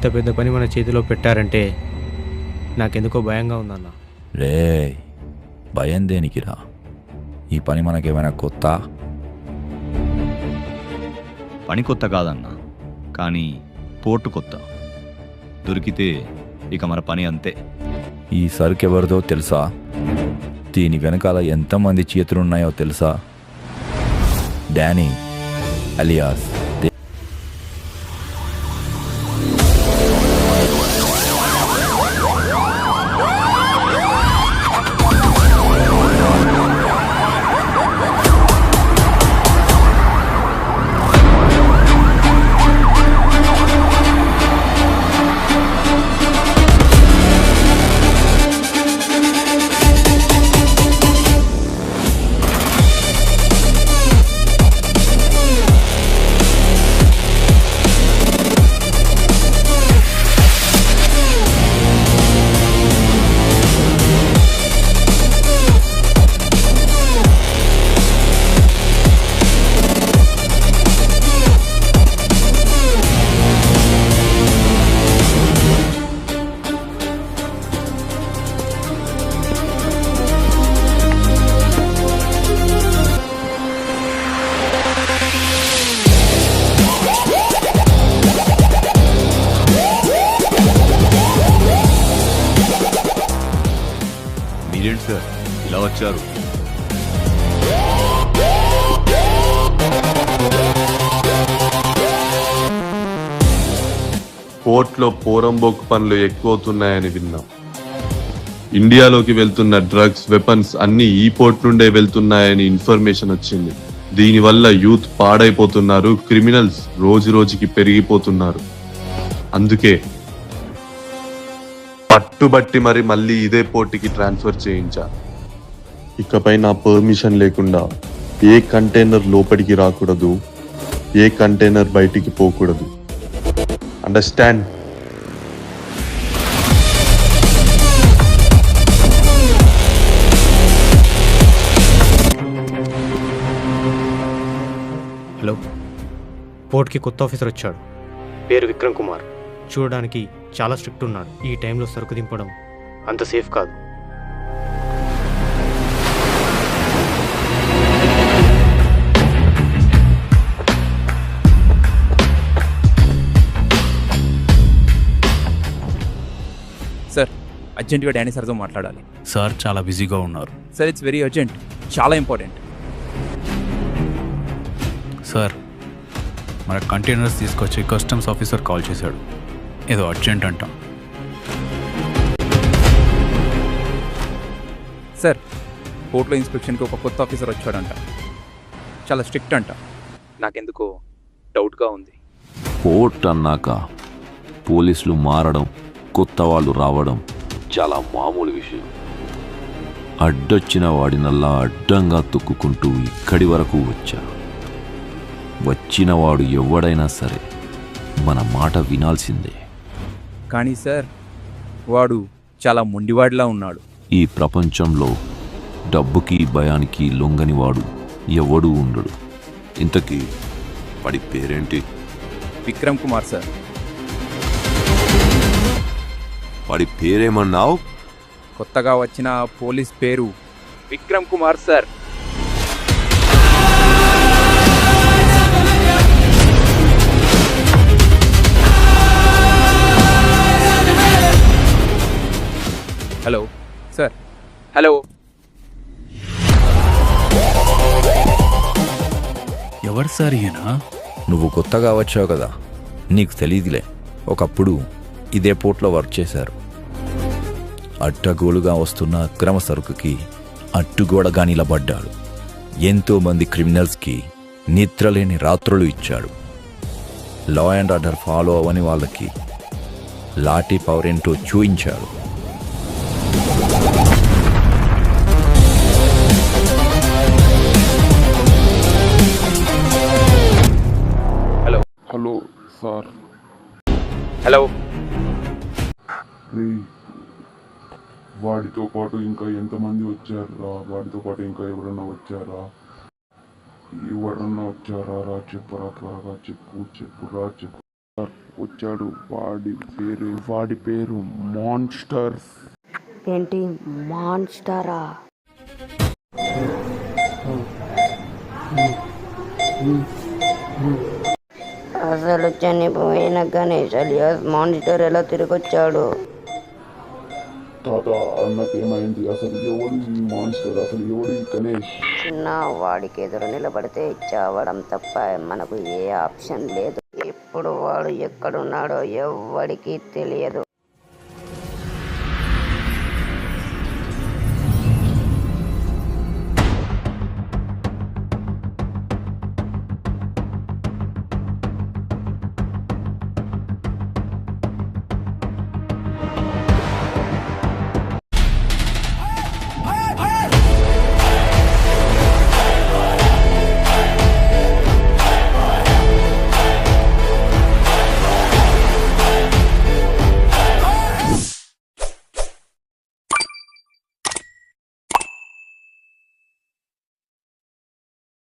ఇంత పెద్ద పని మన చేతిలో పెట్టారంటే నాకెందుకో భయంగా ఉందన్న. రే, భయం దేనికిరా? ఈ పని మనకేమైనా కొత్త? పని కొత్త కాదన్నా, కానీ పోర్టు కొత్త. దొరికితే ఇక మన పని అంతే. ఈ సరుకు ఎవరిదో తెలుసా? దీని వెనకాల ఎంతమంది చేతులున్నాయో తెలుసా? డానీ అలియాస్ మీరేంటి సార్ ఇలా వచ్చారు? పోర్ట్లో పోరంబోకు పనులు ఎక్కువవుతున్నాయని విన్నాం. ఇండియాలోకి వెళ్తున్న డ్రగ్స్, వెపన్స్ అన్ని ఈ పోర్ట్ నుండే వెళ్తున్నాయని ఇన్ఫర్మేషన్ వచ్చింది. దీనివల్ల యూత్ పాడైపోతున్నారు, క్రిమినల్స్ రోజు రోజుకి పెరిగిపోతున్నారు. అందుకే పట్టుబట్టి మరి మళ్ళీ ఇదే పోర్టుకి ట్రాన్స్ఫర్ చేయించా. ఇకపై నా పర్మిషన్ లేకుండా ఏ కంటైనర్ లోపలికి రాకూడదు, ఏ కంటైనర్ బయటికి పోకూడదు. అండర్స్టాండ్? హలో, పోర్ట్కి కొత్త ఆఫీసర్ వచ్చాడు. పేరు విక్రమ్ కుమార్. చూడడానికి చాలా స్ట్రిక్ట్ ఉన్నాడు. ఈ టైంలో సరుకు దింపడం అంత సేఫ్ కాదు. సార్, అర్జెంటుగా డానీ సార్తో మాట్లాడాలి. సార్ చాలా బిజీగా ఉన్నారు. సార్, ఇట్స్ వెరీ అర్జెంట్, చాలా ఇంపార్టెంట్. సార్, మన కంటైనర్స్ తీసుకొచ్చి కస్టమ్స్ ఆఫీసర్ కాల్ చేశాడు. ఏదో అర్జెంట్ అంట. సార్, పోర్ట్లో ఇన్స్పెక్షన్కి ఒక కొత్త ఆఫీసర్ వచ్చాడంట. చాలా స్ట్రిక్ట్ అంట. నాకెందుకో డౌట్గా ఉంది. పోర్ట్ అన్నాక పోలీసులు మారడం, కొత్త వాళ్ళు రావడం చాలా మామూలు విషయం. అడ్డొచ్చిన వాడినల్లా అడ్డంగా తొక్కుకుంటూ ఇక్కడి వరకు వచ్చా. వచ్చినవాడు ఎవడైనా సరే మన మాట వినాల్సిందే. కానీ సార్, వాడు చాలా మొండివాడిలా ఉన్నాడు. ఈ ప్రపంచంలో డబ్బుకి భయానికి లొంగనివాడు ఎవడూ ఉండడు. ఇంతకీ వాడి పేరేంటి? విక్రమ్ కుమార్ సార్. వాడి పేరేమన్నావు? కొత్తగా వచ్చిన పోలీస్ పేరు Vikram Kumar sir. Hello sir. Hello. ఎవరు సార్ ఈయన? నువ్వు కొత్తగా వచ్చావు కదా, నీకు తెలీదులే. ఒకప్పుడు ఇదే పోర్ట్లో వర్క్ చేశారు. అడ్డగోలుగా వస్తున్న అక్రమ సరుకుకి అడ్డుగోడగా నిలబడ్డాడు. ఎంతోమంది క్రిమినల్స్కి నిద్రలేని రాత్రులు ఇచ్చాడు. లా అండ్ ఆర్డర్ ఫాలో అవని వాళ్ళకి లాఠీ పవర్ ఏంటో చూయించాడు. Hello sir. హలో. వాడితో పాటు ఇంకా ఎంతమంది వచ్చారా? వాడితో పాటు ఇంకా ఎవరన్నా వచ్చారా? రా చెప్పురా, త్వరగా చెప్పు చెప్పురా చెప్పు. వచ్చాడు. వాడి పేరు మాన్స్టర్. ఏంటి మాన్స్టరా? అసలు చనిపోయిన గణేష్ అలియాస్ మాన్స్టర్ ఎలా తిరిగొచ్చాడు? తాత అన్నకేమైంది? అసలు ఎవడు ఈ మాన్స్టర్? అసలు ఎవడు ఈ గణేష్? చిన్న వాడికి ఎదురు నిలబడితే చావడం తప్ప మనకు ఏ ఆప్షన్ లేదు. ఇప్పుడు వాడు ఎక్కడున్నాడో ఎవ్వడికి తెలియదు.